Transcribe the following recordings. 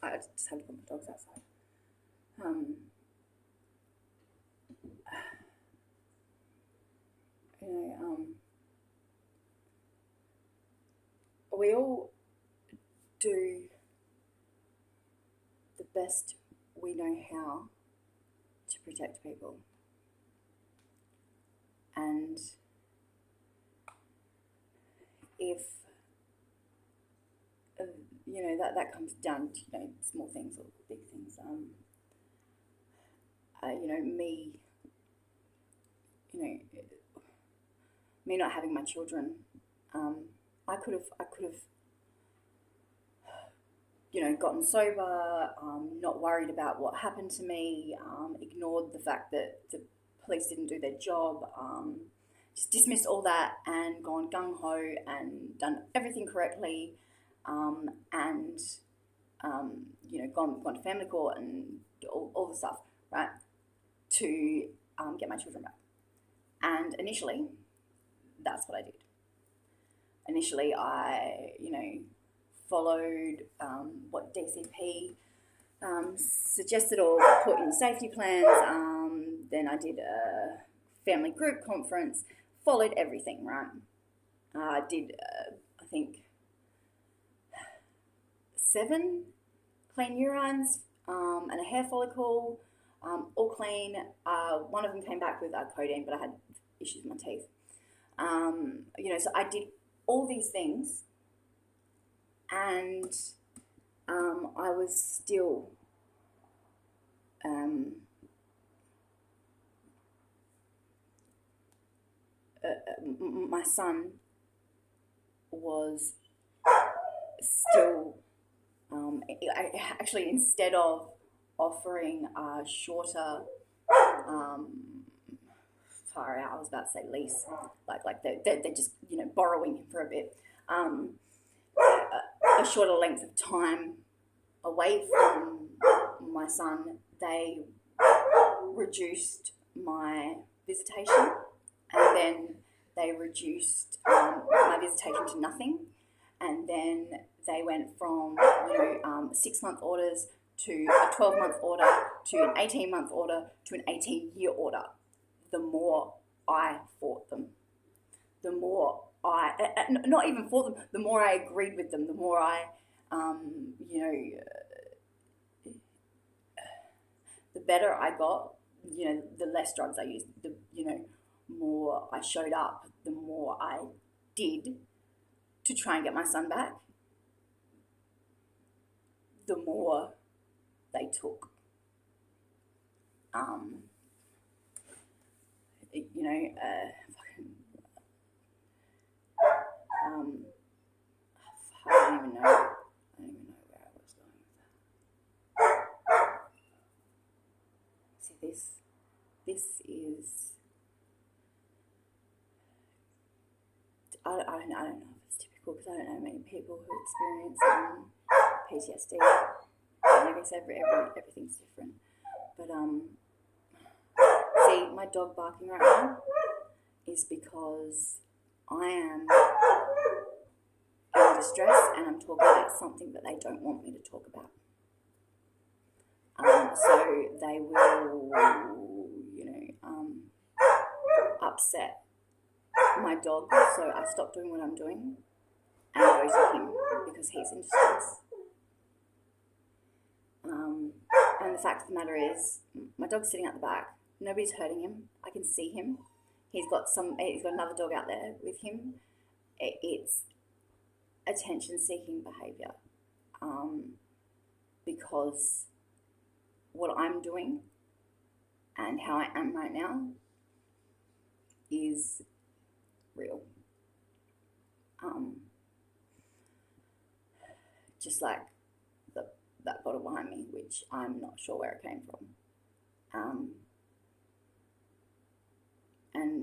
I just had to put my dogs outside. Um, you know, we all do the best we know how to protect people. And if that comes down to small things or big things. Me, me not having my children, I could have gotten sober, not worried about what happened to me, ignored the fact that the police didn't do their job, just dismissed all that and gone gung ho and done everything correctly, and gone to family court and all the stuff, right, to get my children back. And initially, that's what I did. Initially, I followed what DCP suggested or put in safety plans. Then I did a family group conference, followed everything, right? I did, I think, 7 clean urines and a hair follicle, all clean. One of them came back with codeine, but I had issues with my teeth. So I did all these things, and I was still my son was still actually, instead of offering a shorter far out, I was about to say lease, like they're just borrowing him for a bit, a shorter length of time away from my son. They reduced my visitation, and then they reduced my visitation to nothing, and then they went from 6-month orders to a 12-month order to an 18-month order to an 18-year order. The more I fought them, the more not even fought them, the more I agreed with them, the more I, the better I got, the less drugs I used, the, more I showed up, the more I did to try and get my son back, the more they took. I don't even know where I was going with that. See, this is, I don't know if it's typical, because I don't know many people who experience PTSD. And I guess everything's different. But see, my dog barking right now is because I am in distress and I'm talking about something that they don't want me to talk about. So they will, upset my dog. So I stop doing what I'm doing and go to him because he's in distress. And the fact of the matter is, my dog's sitting at the back. Nobody's hurting him. I can see him. He's got another dog out there with him. It's attention-seeking behaviour, because what I'm doing and how I am right now is real. Just like that bottle behind me, which I'm not sure where it came from. And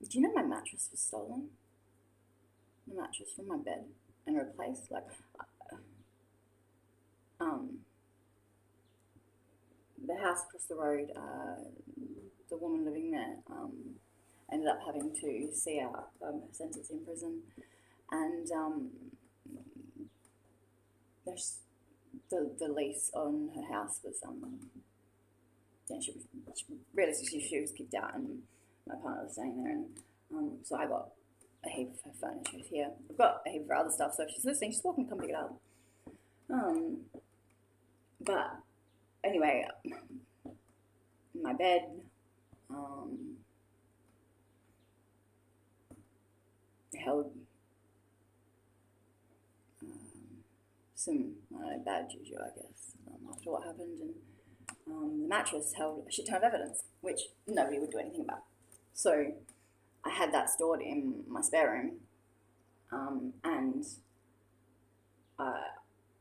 do you know my mattress was stolen? The mattress from my bed and replaced. The house across the road, the woman living there, ended up having to see out her sentence in prison, and there's the lease on her house was realistically she was kicked out, and my partner was staying there, and so I got a heap of her furniture here. I've got a heap of other stuff, so if she's listening, she's welcome to come pick it up. But anyway, my bed, held some bad juju, I guess, after what happened, and the mattress held a shit ton of evidence, which nobody would do anything about. So I had that stored in my spare room, and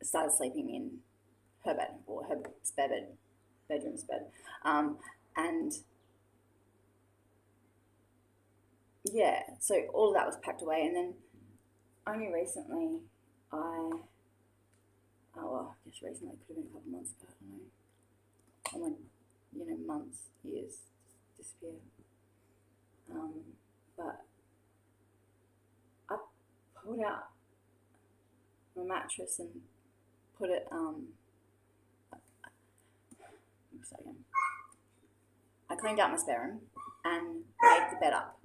started sleeping in her bed, or her spare bed, bedroom's bed, and yeah, so all of that was packed away, and then only recently I guess recently, it could have been a couple of months ago, I don't know. I went, months, years disappear. But I pulled out my mattress and put it, I cleaned out my spare room and made the bed up,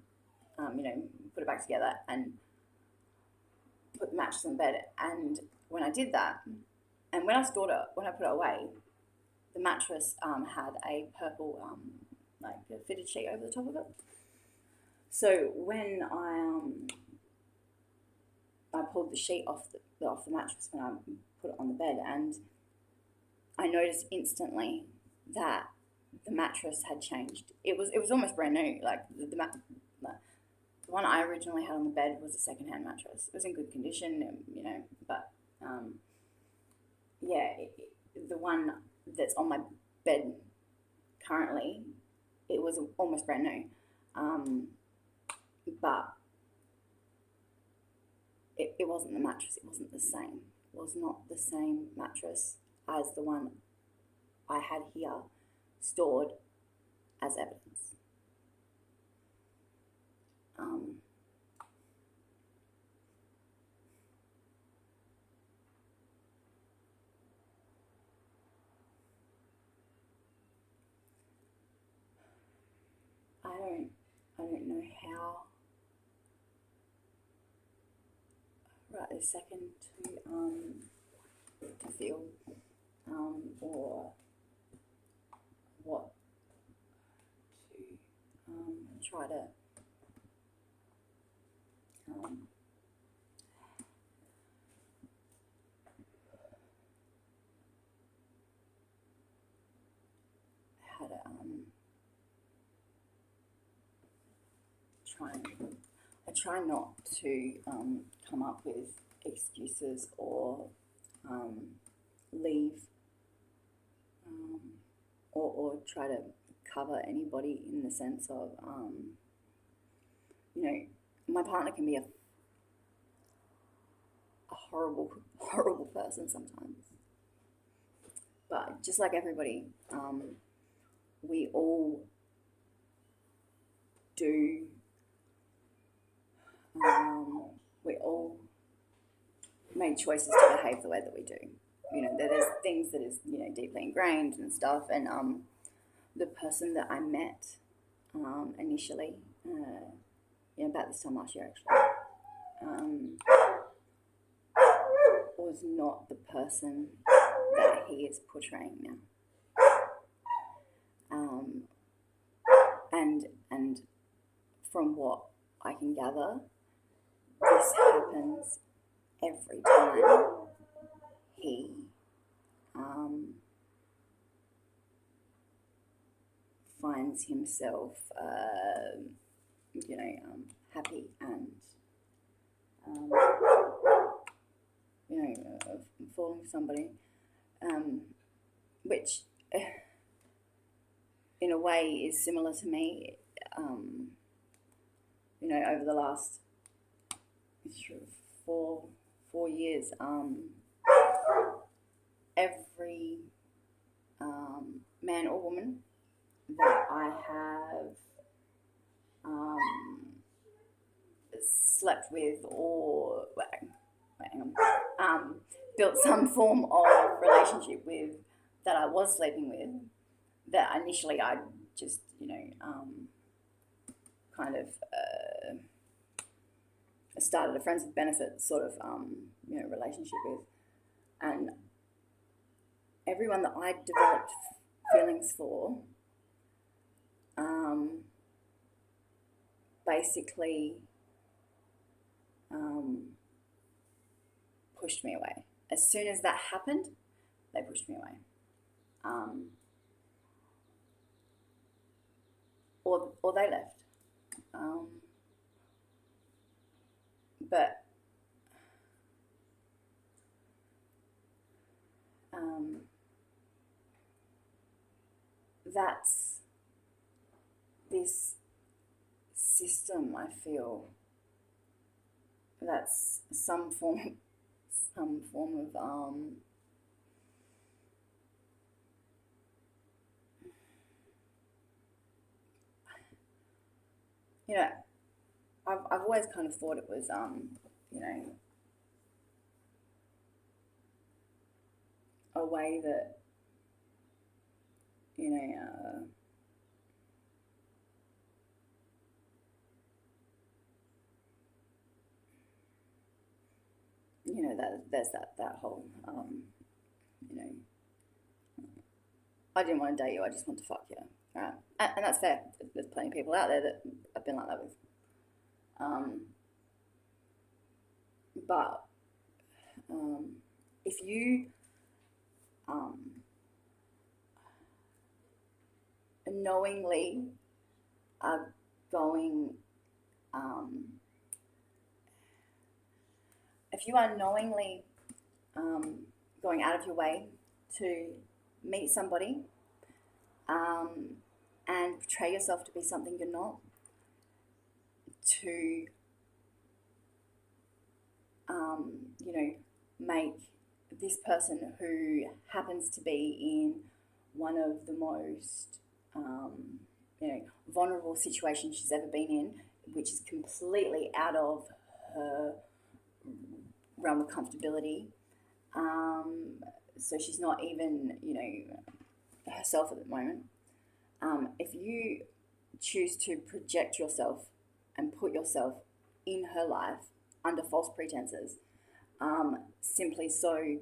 put it back together and put the mattress on the bed. And when I did that, and when I put it away, the mattress had a purple, like a fitted sheet over the top of it. So when I pulled the sheet off the mattress when I put it on the bed, and I noticed instantly that the mattress had changed. It was almost brand new. Like the one I originally had on the bed was a secondhand mattress. It was in good condition, but the one that's on my bed currently, it was almost brand new, but it wasn't the mattress. It wasn't the same. It was not the same mattress as the one I had here stored as evidence. I don't know how right this second to feel, or what to try to how to I try not to come up with excuses or leave or try to cover anybody in the sense of my partner can be a horrible person sometimes, but just like everybody, we all do. We all make choices to behave the way that we do. There's things that is deeply ingrained and stuff. And the person that I met initially, about this time last year actually, was not the person that he is portraying now. And from what I can gather, this happens every time he finds himself, happy and, falling for somebody, which in a way is similar to me, over the last 4 years, every man or woman that I have slept with or hang on, built some form of relationship with that I was sleeping with, that initially I just, kind of started a friends with benefits sort of, relationship with. And everyone that I developed feelings for, basically pushed me away. As soon as that happened, they pushed me away. Or they left. But that's this system, I feel, that's some form of I've always kind of thought it was a way that that there's that whole I didn't want to date you, I just want to fuck you, right? And that's fair. There's plenty of people out there that I've been like that with. But if you knowingly are going, if you are knowingly going out of your way to meet somebody and portray yourself to be something you're not, to make this person who happens to be in one of the most vulnerable situations she's ever been in, which is completely out of her realm of comfortability. So she's not even herself at the moment. If you choose to project yourself and put yourself in her life under false pretenses, simply so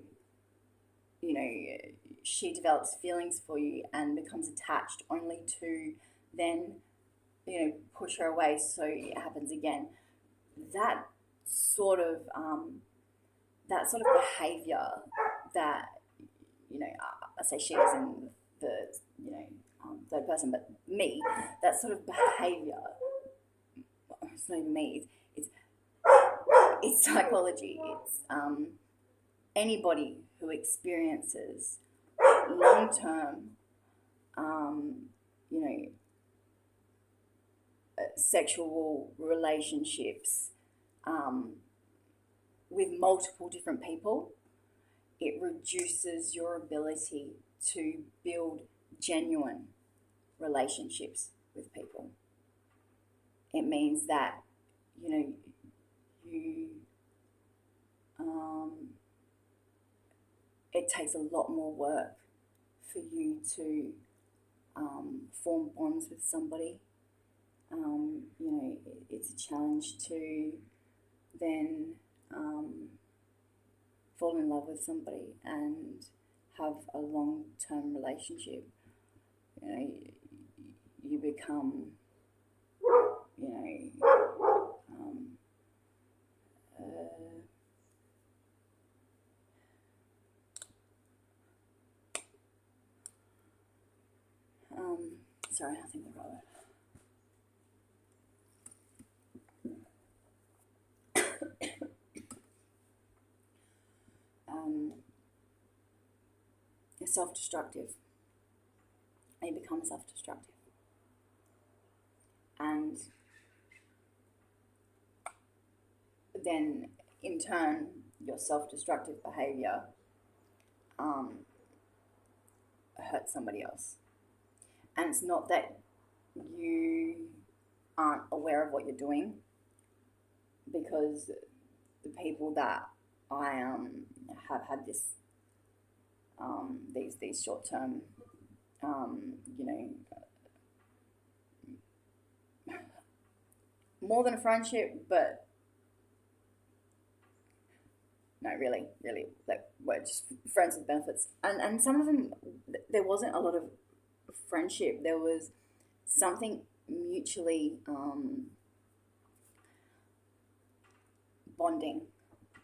she develops feelings for you and becomes attached, only to then push her away so it happens again. That sort of behaviour that I say she is in the third person, but me, that sort of behaviour, it's not even me, it's psychology. It's anybody who experiences long-term sexual relationships with multiple different people, it reduces your ability to build genuine relationships with people. It means that you it takes a lot more work for you to form bonds with somebody. It's a challenge to then fall in love with somebody and have a long-term relationship. You become, sorry, I think I got it. You're self-destructive. And you become self-destructive. And then, in turn, your self-destructive behaviour hurts somebody else. And it's not that you aren't aware of what you're doing, because the people that I have had this these short term more than a friendship, but no, really, like we're just friends with benefits. And some of them, there wasn't a lot of friendship. There was something mutually bonding,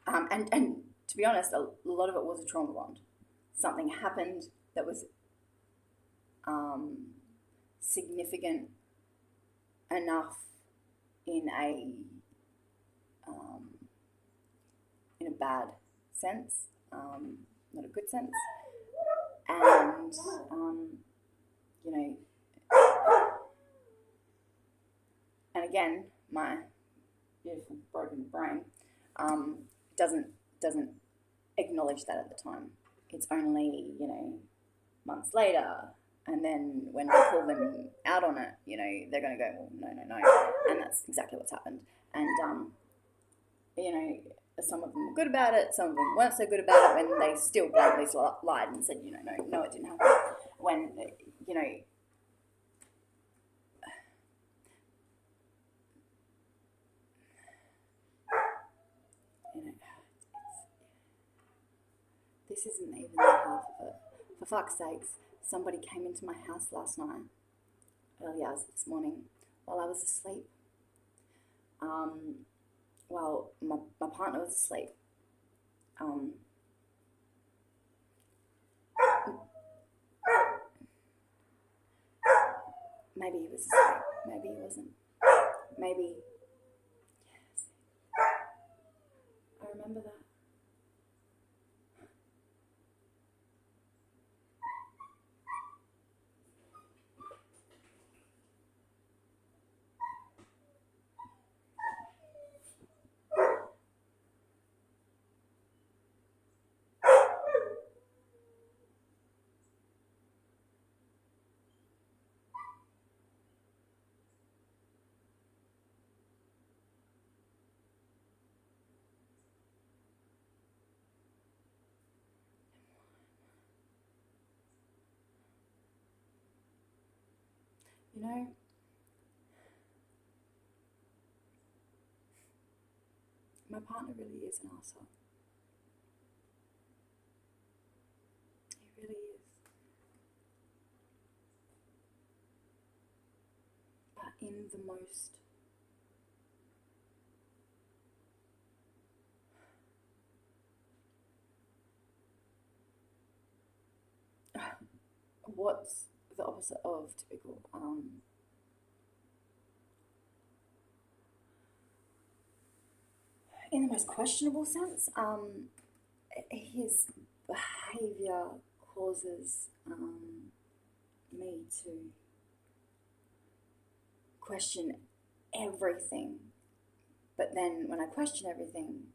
and to be honest, a lot of it was a trauma bond. Something happened that was significant enough in a bad sense, not a good sense, and you know, and again, my beautiful broken brain doesn't acknowledge that at the time. It's only months later, and then when I call them out on it, they're going to go, well, no, and that's exactly what's happened. And some of them were good about it, some of them weren't so good about it, and they still blatantly lied and said, no, it didn't happen. When this isn't even the half of it. For fuck's sakes, somebody came into my house last night, early hours this morning, while I was asleep. Well, my partner was asleep. Maybe he was asleep. Maybe he wasn't. Maybe. Yes. I remember that. My partner really is an arsehole. He really is. But in the most what's the opposite of typical? In the most questionable sense, his behaviour causes me to question everything. But then when I question everything,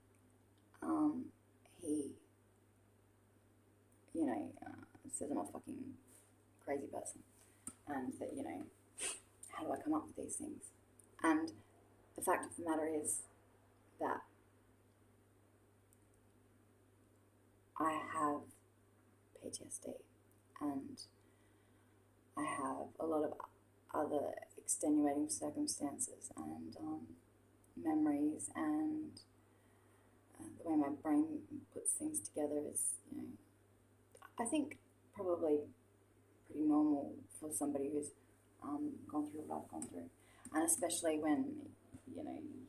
he, says I'm a fucking crazy person. And that, how do I come up with these things? And the fact of the matter is that I have PTSD, and I have a lot of other extenuating circumstances and memories, and the way my brain puts things together is, I think probably pretty normal for somebody who's gone through what I've gone through, and especially when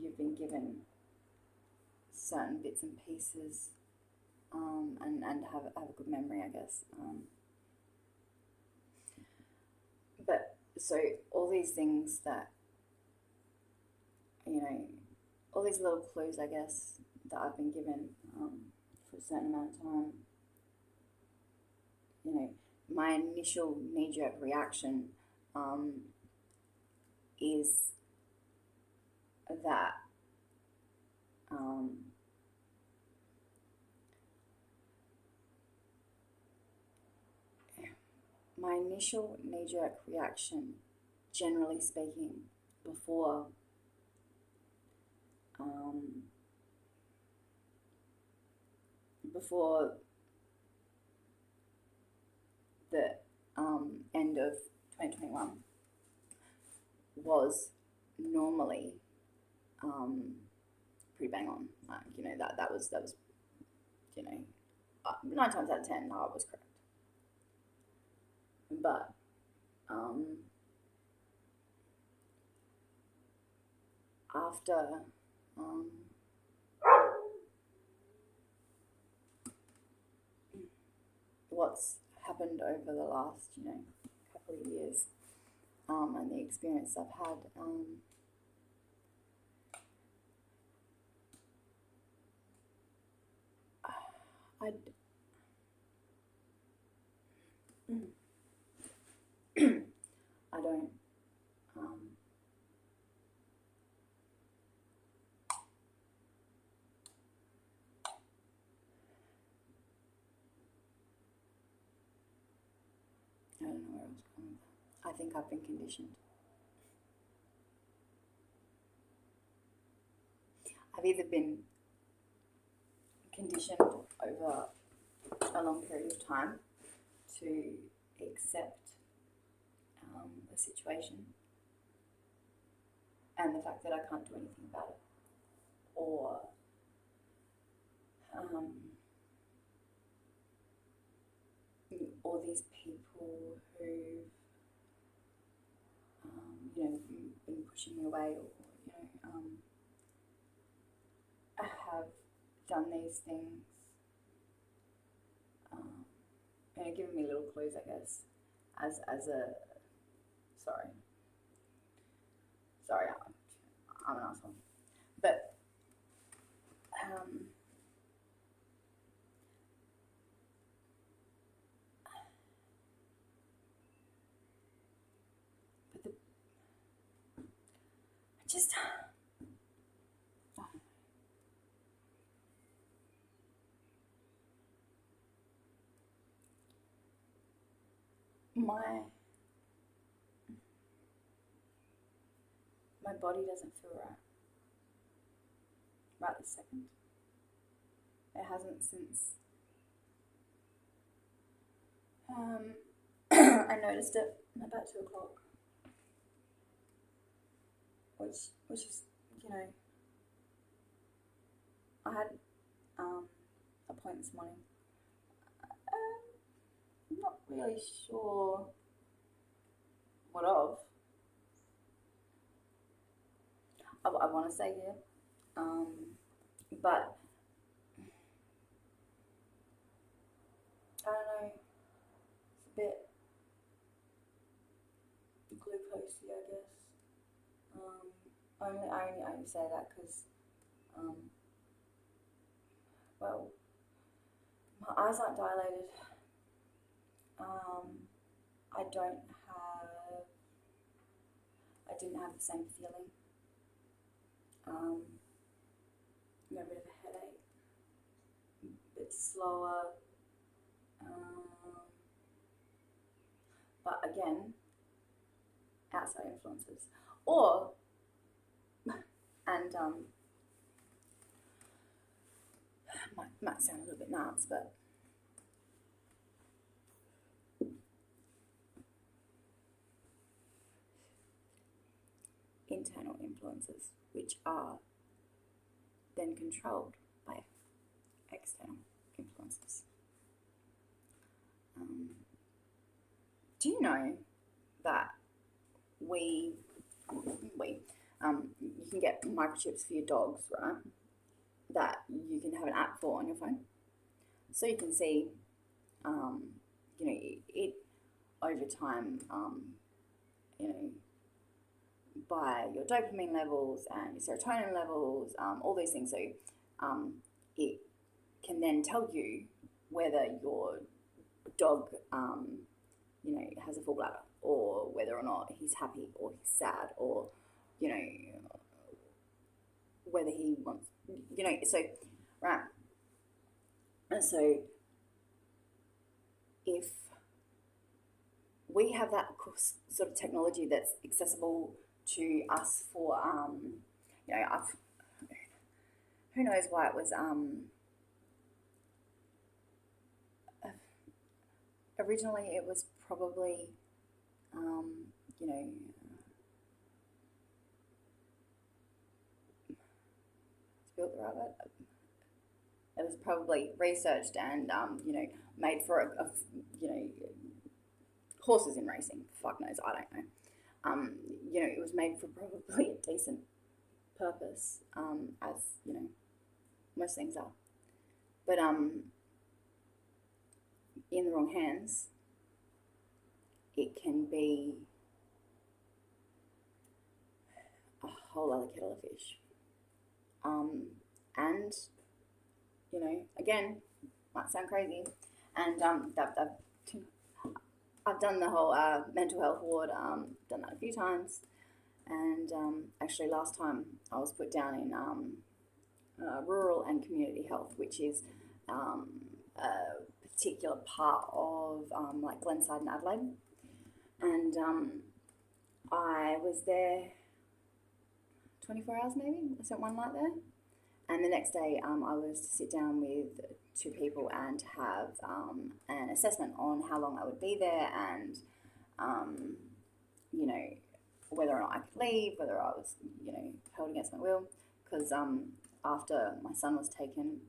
you've been given certain bits and pieces, and have a good memory, I guess. But so all these things that all these little clues, I guess, that I've been given for a certain amount of time. My initial knee-jerk reaction is that my initial knee-jerk reaction, generally speaking, before before the end of 2021 was normally pretty bang on. Like, that was 9 times out of 10 I was correct. But after what's happened over the last couple of years, and the experience I've had, I I don't I don't know where I was going with that. I think I've been conditioned. I've either been conditioned over a long period of time to accept the situation and the fact that I can't do anything about it, or these people who've been pushing me away, or have done these things, giving me little clues, I guess, as a sorry, I'm an asshole, but just my body doesn't feel right this second. It hasn't since I noticed it about 2 o'clock, which is, I had a point this morning. I'm not really sure what of. I want to say here, but I don't know. It's a bit glucosey, I guess. I only say that because, well, my eyes aren't dilated. I didn't have the same feeling. A bit of a headache, a bit slower. But again, outside influences. And might sound a little bit nuts, but internal influences, which are then controlled by external influences. Do you know that you can get microchips for your dogs, right? That you can have an app for on your phone, so you can see, it over time, by your dopamine levels and your serotonin levels, all these things. So it can then tell you whether your dog, has a full bladder, or whether or not he's happy or he's sad, or, whether he wants, so, right. And so if we have that sort of technology that's accessible to us for who knows why it was originally it was probably you know to build the rabbit. It was probably researched and made for horses in racing. Fuck knows, I don't know. It was made for probably a decent purpose, as most things are. But in the wrong hands, it can be a whole other kettle of fish. And again, might sound crazy, and I've done the whole mental health ward, done that a few times, and actually last time I was put down in rural and community health, which is a particular part of like Glenside and Adelaide, and I was there 24 hours maybe. I spent one night there. And the next day, I was to sit down with two people and have an assessment on how long I would be there and, whether or not I could leave, whether I was, held against my will. Because after my son was taken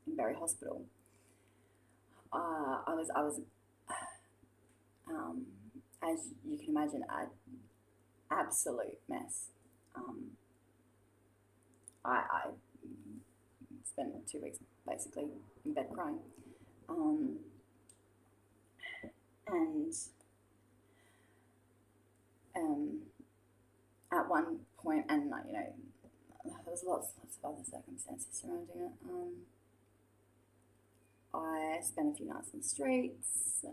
in Berry Hospital, I was as you can imagine, an absolute mess. I spent 2 weeks basically in bed crying, and at one point, and there was lots of other circumstances surrounding it. I spent a few nights in the streets. I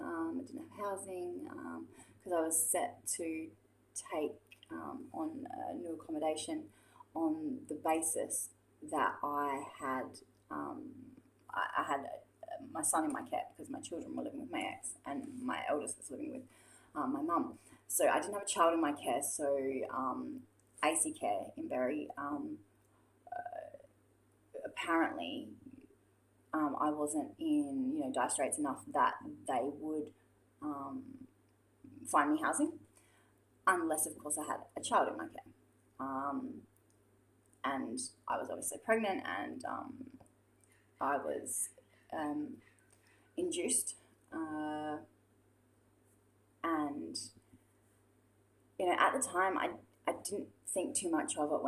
didn't have housing because I was set to take on a new accommodation on the basis that I had my son in my care because my children were living with my ex and my eldest was living with my mum. So I didn't have a child in my care. So AC Care in Berry, apparently I wasn't in dire straits enough that they would find me housing, unless of course I had a child in my care. And I was obviously pregnant, and I was induced, and at the time I didn't think too much of it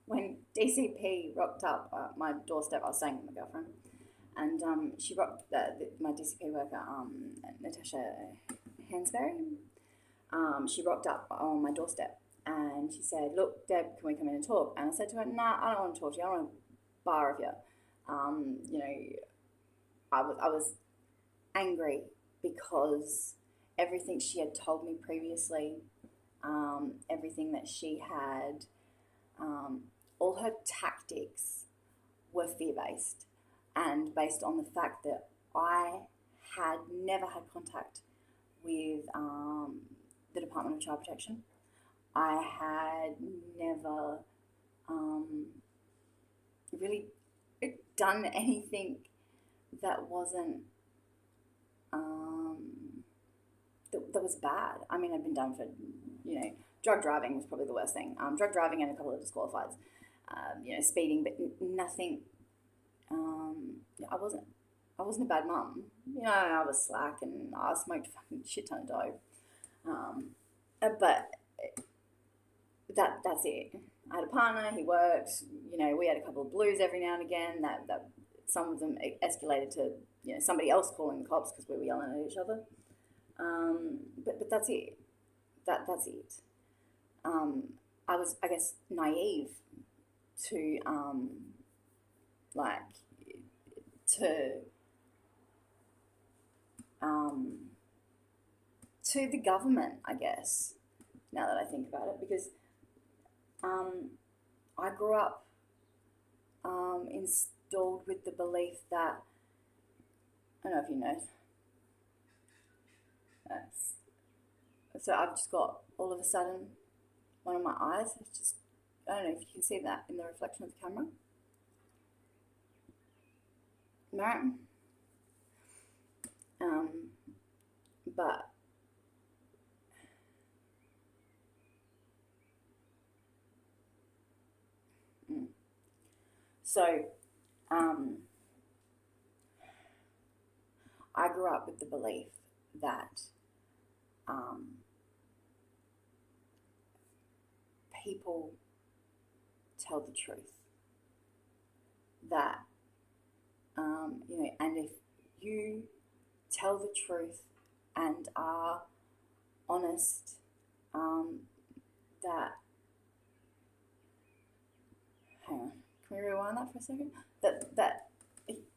when DCP rocked up at my doorstep. I was staying with my girlfriend, and she rocked my DCP worker, Natasha Hansberry. She rocked up on my doorstep. And she said, "Look, Deb, can we come in and talk?" And I said to her, "Nah, I don't want to talk to you. I don't want to bar of you." I was angry because everything she had told me previously, everything that she had, all her tactics were fear-based and based on the fact that I had never had contact with the Department of Child Protection. I had never really done anything that wasn't that was bad. I mean, I'd been done for drug driving was probably the worst thing. Drug driving and a couple of disqualifieds. Speeding, but nothing. I wasn't a bad mum. I was slack and I smoked a fucking shit ton of dope. But that's it. I had a partner, he worked, we had a couple of blues every now and again, that some of them escalated to, somebody else calling the cops because we were yelling at each other. But that's it. That's it. I was, I guess, naive to, to the government, I guess, now that I think about it, because I grew up installed with the belief that, I don't know if you know, So I've just got, all of a sudden, one of my eyes has just, I don't know if you can see that in the reflection of the camera. Right? But so I grew up with the belief that people tell the truth. That and if you tell the truth and are honest, that, hang on, can we rewind that for a second? That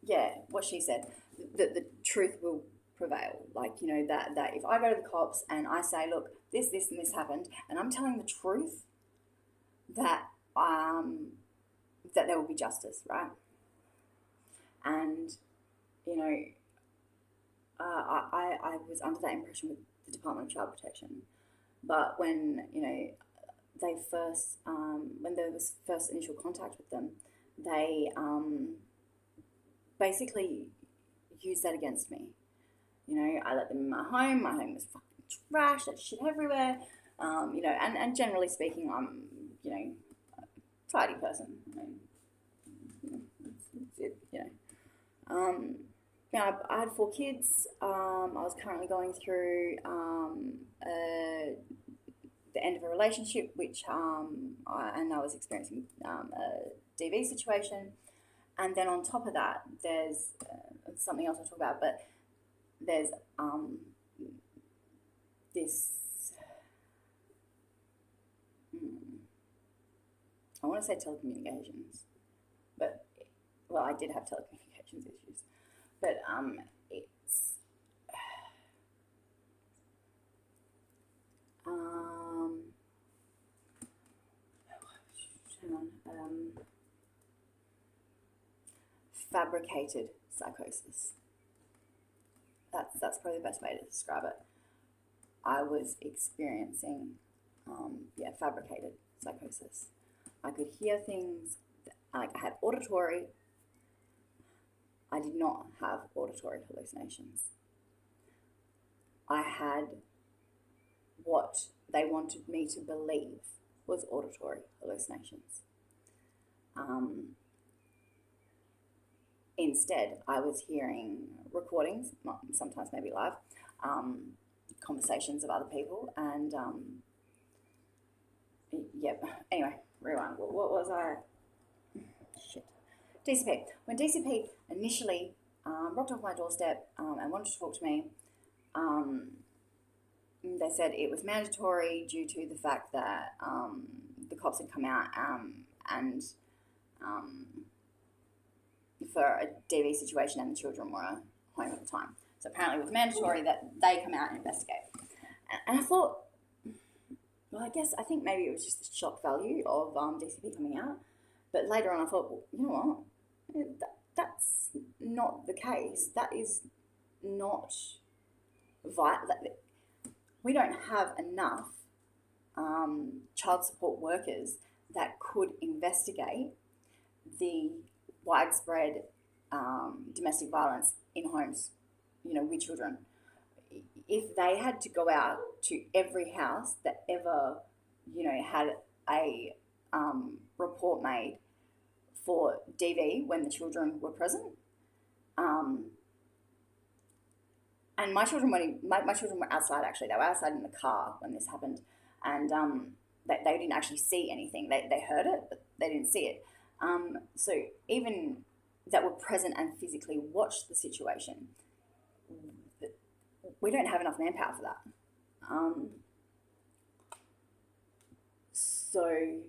yeah, what she said, that the truth will prevail. Like, that if I go to the cops and I say, look, this, and this happened, and I'm telling the truth, that that there will be justice, right? And I was under that impression with the Department of Child Protection, but when they first when there was first initial contact with them, they basically used that against me. I let them in my home. My home was fucking trash. There's shit everywhere. And generally speaking, I'm a tidy person. It's it. I had 4 kids. I was currently going through the end of a relationship, which I was experiencing a DV situation, and then on top of that, there's something else I'll talk about. But there's this. I want to say telecommunications, but I did have telecommunications issues, but it's fabricated psychosis. That's probably the best way to describe it. I was experiencing fabricated psychosis. I could hear things, like I had auditory. I did not have auditory hallucinations. I had what they wanted me to believe was auditory hallucinations. Instead, I was hearing recordings, sometimes maybe live, conversations of other people, and anyway, rewind. What was I? Shit. DCP. When DCP initially rocked off my doorstep and wanted to talk to me, they said it was mandatory due to the fact that the cops had come out and for a DV situation, and the children were home at the time. So apparently it was mandatory that they come out and investigate. And I thought, well, I think maybe it was just the shock value of DCP coming out. But later on I thought, well, you know what? That's not the case. That is not vital. We don't have enough child support workers that could investigate the widespread domestic violence in homes, with children. If they had to go out to every house that ever, had a report made for DV when the children were present, and my children were outside. Actually, they were outside in the car when this happened, and they didn't actually see anything. They heard it, but they didn't see it. So even that were present and physically watched the situation, we don't have enough manpower for that. So